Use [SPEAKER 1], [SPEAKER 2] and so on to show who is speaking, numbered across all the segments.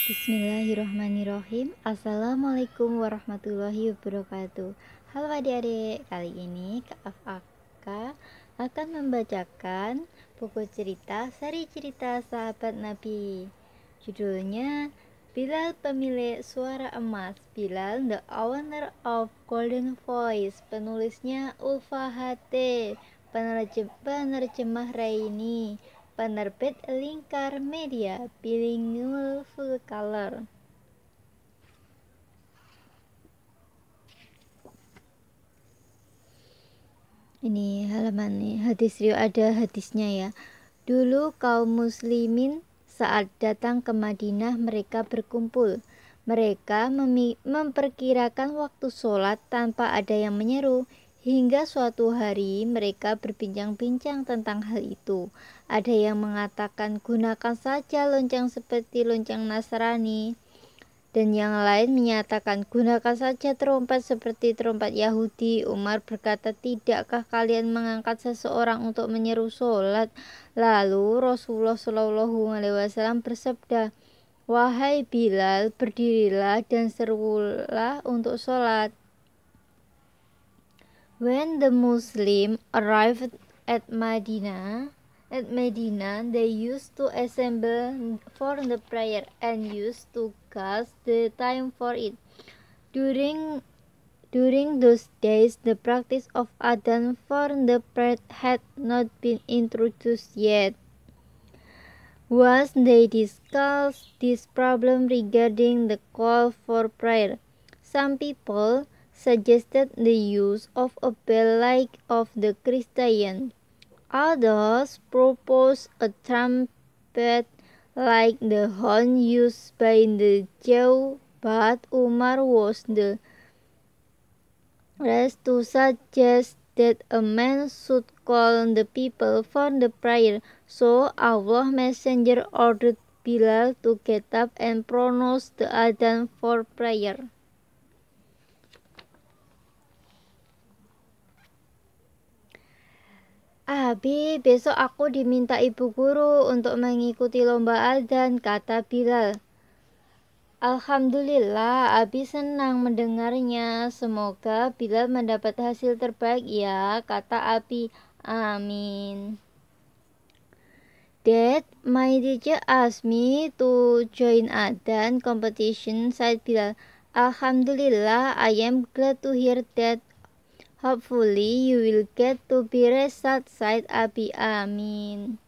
[SPEAKER 1] Bismillahirrahmanirrahim. Assalamualaikum warahmatullahi wabarakatuh. Halo adik-adik, kali ini Kak Afaka akan membacakan buku cerita seri cerita sahabat Nabi. Judulnya Bilal Pemilik Suara Emas. Bilal the Owner of Golden Voice. Penulisnya Ulfa HT. Penerjemah Raini. Penerbit Lingkar Media, Bilingual Full Color. Ini halaman nih, hadis riwayat, ada hadisnya ya. Dulu kaum muslimin saat datang ke Madinah mereka berkumpul. Mereka memperkirakan waktu sholat tanpa ada yang menyeru. Hingga suatu hari mereka berbincang-bincang tentang hal itu. Ada yang mengatakan gunakan saja lonceng seperti lonceng Nasrani. Dan yang lain menyatakan gunakan saja trompet seperti trompet Yahudi. Umar berkata, tidakkah kalian mengangkat seseorang untuk menyeru sholat? Lalu Rasulullah SAW bersabda, wahai Bilal, berdirilah dan serulah untuk sholat. When the Muslim arrived at Medina, they used to assemble for the prayer and used to guess the time for it. During those days, the practice of adhan for the prayer had not been introduced yet. Once they discussed this problem regarding the call for prayer. Some people suggested the use of a bell like of the Christian. Others proposed a trumpet like the horn used by the Jew, but Umar was the rest to suggest that a man should call the people for the prayer. So Allah's Messenger ordered Bilal to get up and pronounce the adhan for prayer. Abi, besok aku diminta ibu guru untuk mengikuti lomba adzan, kata Bilal. Alhamdulillah, Abi senang mendengarnya. Semoga Bilal mendapat hasil terbaik ya, kata Abi. Amin. Dad, my teacher asked me to join adzan competition, said Bilal. Alhamdulillah, I am glad to hear that. Hopefully you will get to be result, said Abi. Amin.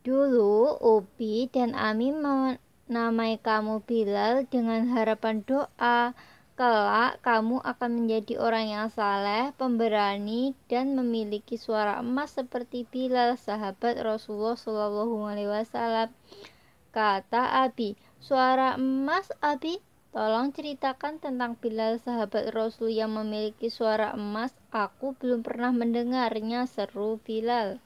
[SPEAKER 1] Dulu Upi dan Ami menamai kamu Bilal dengan harapan doa. Kelak kamu akan menjadi orang yang saleh, pemberani, dan memiliki suara emas seperti Bilal, sahabat Rasulullah SAW. Kata Abi, suara emas Abi? Tolong ceritakan tentang Bilal, sahabat Rasul yang memiliki suara emas. Aku belum pernah mendengarnya, seru Bilal.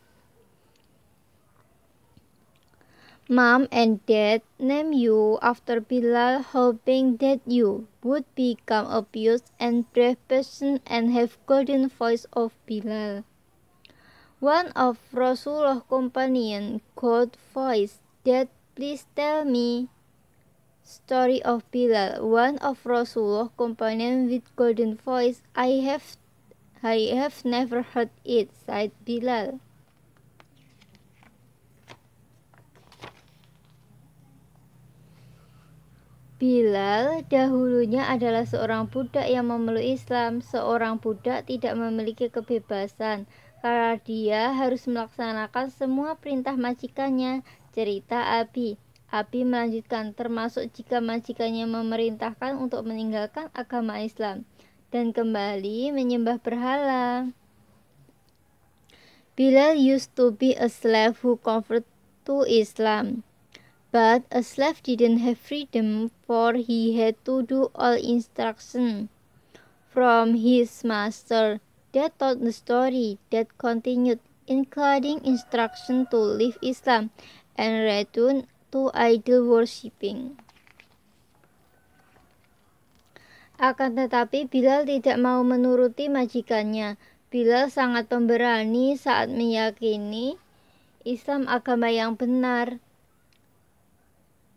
[SPEAKER 1] Mom and Dad named you after Bilal, hoping that you would become a pious and brave person and have golden voice of Bilal. One of Rasulullah companion, God voice, Dad, please tell me story of Bilal, one of Rasulullah companion with golden voice. I have never heard it, said Bilal. Bilal dahulunya adalah seorang budak yang memeluk Islam. Seorang budak tidak memiliki kebebasan karena dia harus melaksanakan semua perintah majikannya, cerita Abi. Abi melanjutkan, termasuk jika majikannya memerintahkan untuk meninggalkan agama Islam dan kembali menyembah berhala. Bilal used to be a slave who converted to Islam. But a slave didn't have freedom, for he had to do all instruction from his master. That told the story that continued, including instruction to leave Islam and return to idol worshipping. Akan tetapi Bilal tidak mau menuruti majikannya. Bilal sangat pemberani saat meyakini Islam agama yang benar.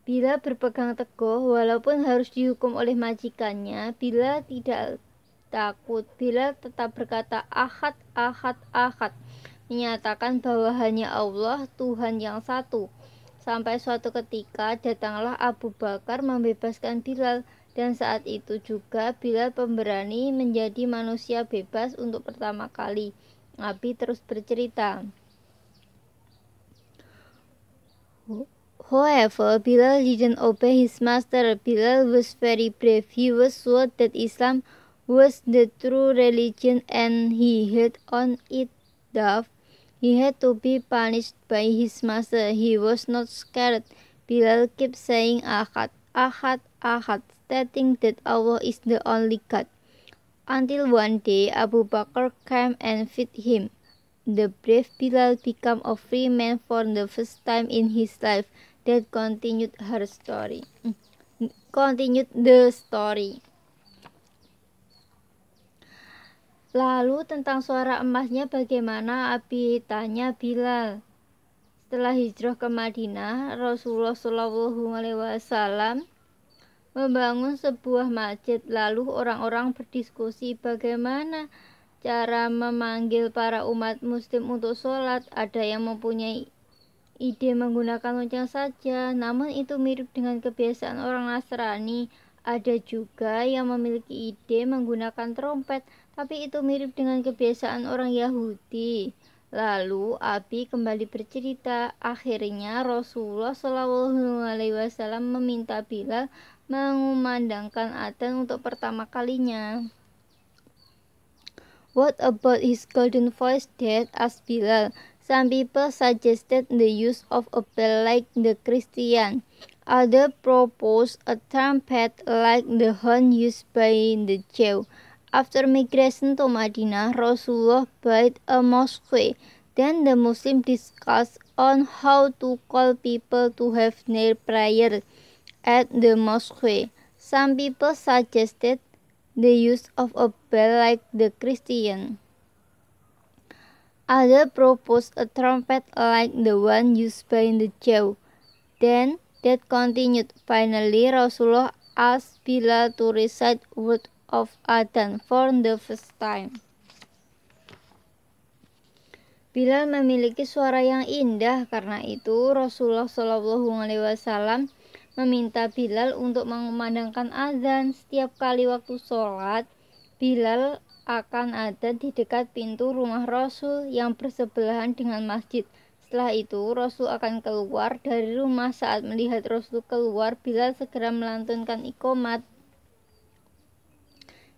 [SPEAKER 1] Bilal berpegang teguh walaupun harus dihukum oleh majikannya. Bilal tidak takut. Bilal tetap berkata ahad, ahad, ahad, menyatakan bahwa hanya Allah Tuhan yang satu. Sampai suatu ketika datanglah Abu Bakar membebaskan Bilal, dan saat itu juga Bilal pemberani menjadi manusia bebas untuk pertama kali. Nabi terus bercerita. However, Bilal didn't obey his master. Bilal was very brave. He was sure that Islam was the true religion and he held on it tough. He had to be punished by his master. He was not scared. Bilal kept saying Ahad, Ahad, Ahad, stating that Allah is the only God. Until one day Abu Bakr came and fed him. The brave Bilal became a free man for the first time in his life. That continued the story. Lalu tentang suara emasnya bagaimana? Abi tanya Bilal. Setelah hijrah ke Madinah, Rasulullah SAW membangun sebuah masjid. Lalu orang-orang berdiskusi bagaimana cara memanggil para umat muslim untuk sholat. Ada yang mempunyai ide menggunakan lonceng saja, namun itu mirip dengan kebiasaan orang Nasrani. Ada juga yang memiliki ide menggunakan trompet, tapi itu mirip dengan kebiasaan orang Yahudi. Lalu Abi kembali bercerita. Akhirnya Rasulullah SAW meminta Bilal mengumandangkan adzan untuk pertama kalinya. What about his golden voice, Dad? Asked Bilal. Some people suggested the use of a bell like the Christian. Others proposed a trumpet like the horn used by the Jew. After migration to Madinah, Rasulullah built a mosque. Then the Muslims discussed on how to call people to have their prayer at the mosque. Some people suggested the use of a bell like the Christian. Others proposed a trumpet like the one used by the Jew. Then that continued. Finally, Rasulullah asked Bilal to recite word of adzan for the first time. Bilal memiliki suara yang indah, karena itu Rasulullah SAW meminta Bilal untuk mengumandangkan adzan. Setiap kali waktu sholat, Bilal akan ada di dekat pintu rumah Rasul yang bersebelahan dengan masjid. Setelah itu Rasul akan keluar dari rumah. Saat melihat Rasul keluar, Bilal segera melantunkan iqomat.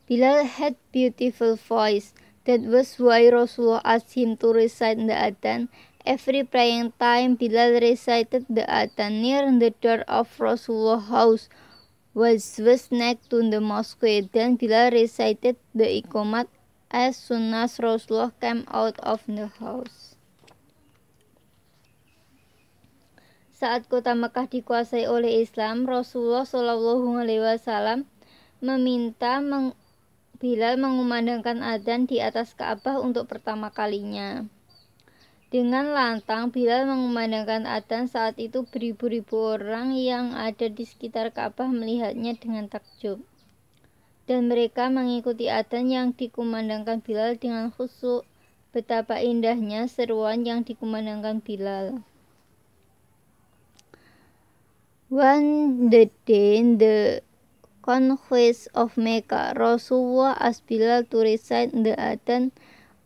[SPEAKER 1] Bilal had beautiful voice. That was why Rasulullah asked him to recite the adzan. Every praying time Bilal recited the adzan near the door of Rasulullah's house, which was next to the mosque. Then Bilal recited the iqomat as soon as Rasulullah came out of the house. Saat kota Mekah dikuasai oleh Islam, Rasulullah SAW meminta Bilal mengumandangkan adzan di atas Ka'bah untuk pertama kalinya. Dengan lantang Bilal mengumandangkan adzan. Saat itu beribu-ribu orang yang ada di sekitar Ka'bah melihatnya dengan takjub, dan mereka mengikuti adzan yang dikumandangkan Bilal dengan khusyuk. Betapa indahnya seruan yang dikumandangkan Bilal. One day the conquest of Mecca, Rasulullah asked Bilal to recite the adzan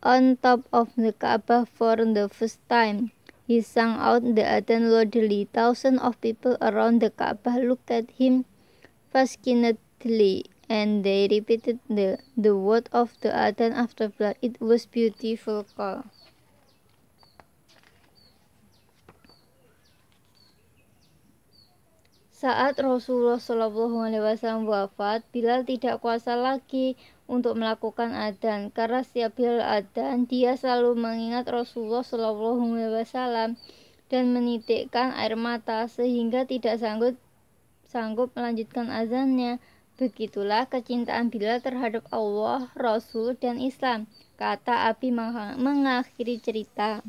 [SPEAKER 1] on top of the Kaabah for the first time. He sang out the adzan loudly. Thousands of people around the Kaabah looked at him fascinatedly, and they repeated the word of the adzan after Bilal. It was beautiful call. Saat Rasulullah SAW wafat, Bilal tidak kuasa lagi untuk melakukan adzan. Karena setiap Bilal adzan, dia selalu mengingat Rasulullah SAW dan menitikkan air mata sehingga tidak sanggup melanjutkan azannya. Begitulah kecintaan Bilal terhadap Allah, Rasul, dan Islam, kata Abi mengakhiri cerita.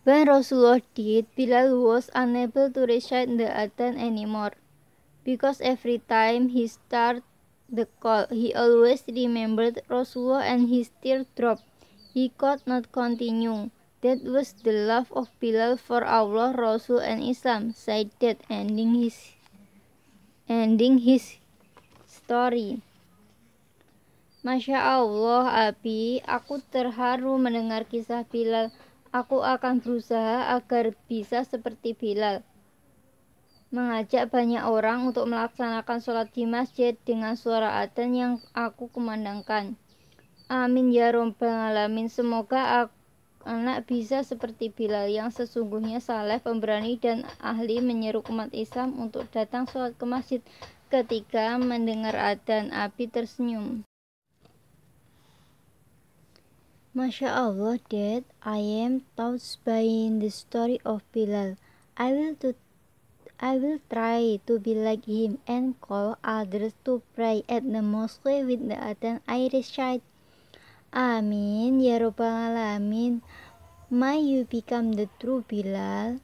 [SPEAKER 1] When Rasulullah died, Bilal was unable to recite the adhan anymore, because every time he started the call, he always remembered Rasulullah and his tear dropped. He could not continue. That was the love of Bilal for Allah, Rasul, and Islam, said that ending his story. Masya Allah, Abi, aku terharu mendengar kisah Bilal. Aku akan berusaha agar bisa seperti Bilal, mengajak banyak orang untuk melaksanakan sholat di masjid dengan suara adzan yang aku kumandangkan. Amin ya robbal alamin. Semoga anak bisa seperti Bilal yang sesungguhnya saleh, pemberani, dan ahli menyeru umat Islam untuk datang sholat ke masjid. Ketika mendengar adzan, Abi tersenyum. Masya Allah, Dad, I am touched by the story of Bilal. I will try to be like him and call others to pray at the mosque with the adhan I recite. Amin ya robbal alamin. May you become the true Bilal,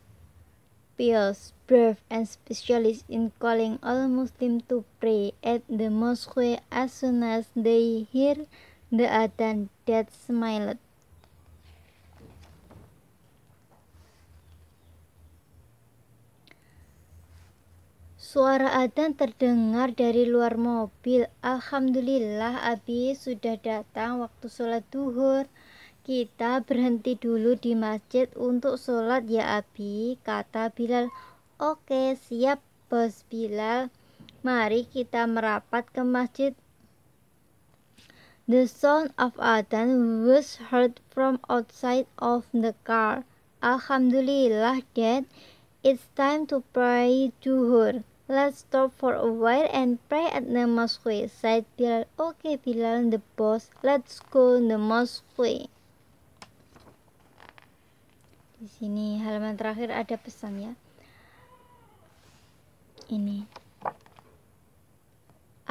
[SPEAKER 1] pious, brave, and specialist in calling all Muslims to pray at the mosque as soon as they hear the adhan. That smiled. Suara adzan terdengar dari luar mobil. Alhamdulillah, Abi sudah datang waktu sholat duhur. Kita berhenti dulu di masjid untuk sholat ya Abi, kata Bilal. Oke, siap Bos Bilal. Mari kita merapat ke masjid. The sound of adzan was heard from outside of the car. Alhamdulillah, Dad. It's time to pray duhur. Let's stop for a while and pray at the mosque, said Bilal. Okay, Bilal, the boss. Let's go to the mosque. Di sini halaman terakhir ada pesan ya. Ini.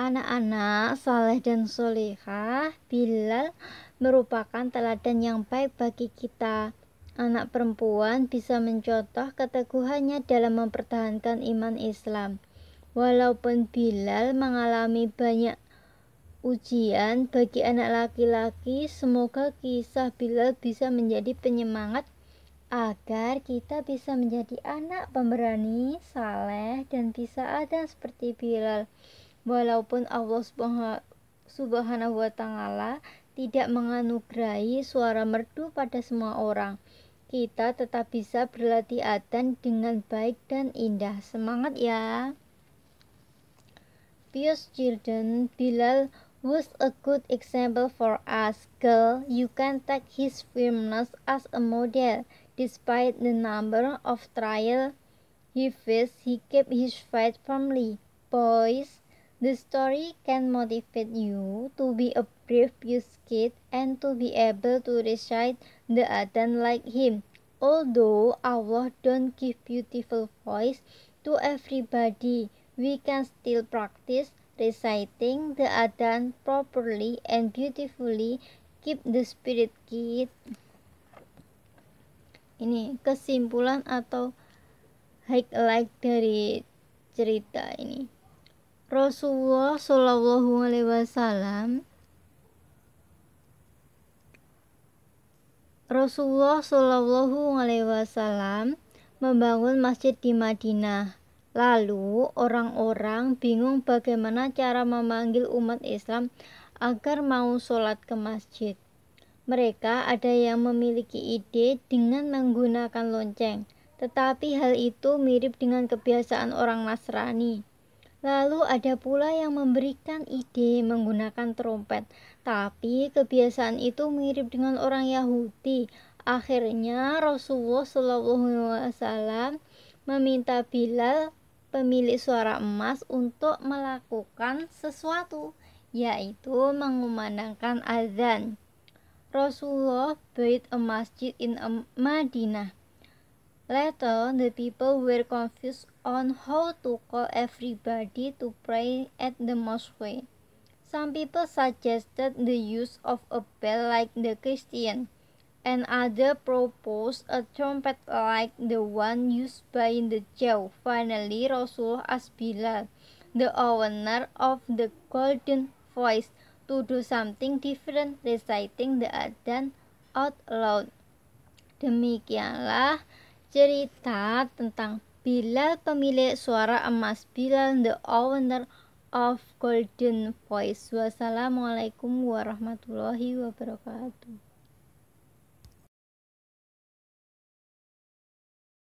[SPEAKER 1] Anak-anak saleh dan solehah, Bilal merupakan teladan yang baik bagi kita. Anak perempuan bisa mencontoh keteguhannya dalam mempertahankan iman Islam. Walaupun Bilal mengalami banyak ujian, bagi anak laki-laki, semoga kisah Bilal bisa menjadi penyemangat agar kita bisa menjadi anak pemberani, saleh, dan bisa ada seperti Bilal. Walaupun Allah Subhanahu wa Ta'ala tidak menganugerahi suara merdu pada semua orang, kita tetap bisa berlatih adzan dengan baik dan indah. Semangat ya! Pious children, Bilal was a good example for us. Girl, you can take his firmness as a model. Despite the number of trials he faced, he kept his faith firmly. Boys, the story can motivate you to be a brave, pious kid and to be able to recite the adhan like him. Although Allah don't give beautiful voice to everybody, we can still practice reciting the adhan properly and beautifully. Keep the spirit, kid. Ini kesimpulan atau highlight dari cerita ini. Rasulullah Shallallahu Alaihi Wasallam membangun masjid di Madinah. Lalu orang-orang bingung bagaimana cara memanggil umat Islam agar mau sholat ke masjid. Mereka ada yang memiliki ide dengan menggunakan lonceng, tetapi hal itu mirip dengan kebiasaan orang Nasrani. Lalu ada pula yang memberikan ide menggunakan trompet, tapi kebiasaan itu mirip dengan orang Yahudi. Akhirnya Rasulullah SAW meminta Bilal, pemilik suara emas, untuk melakukan sesuatu, yaitu mengumandangkan azan. Rasulullah built a masjid in Madinah. Later, the people were confused on how to call everybody to pray at the mosque. Some people suggested the use of a bell like the Christian. Another proposed a trumpet like the one used by the Jew. Finally, Rasulullah asked Bilal, the owner of the golden voice, to do something different, reciting the adhan out loud. Demikianlah cerita tentang Bilal, pemilik suara emas, Bilal the owner of golden voice. Wassalamualaikum warahmatullahi wabarakatuh.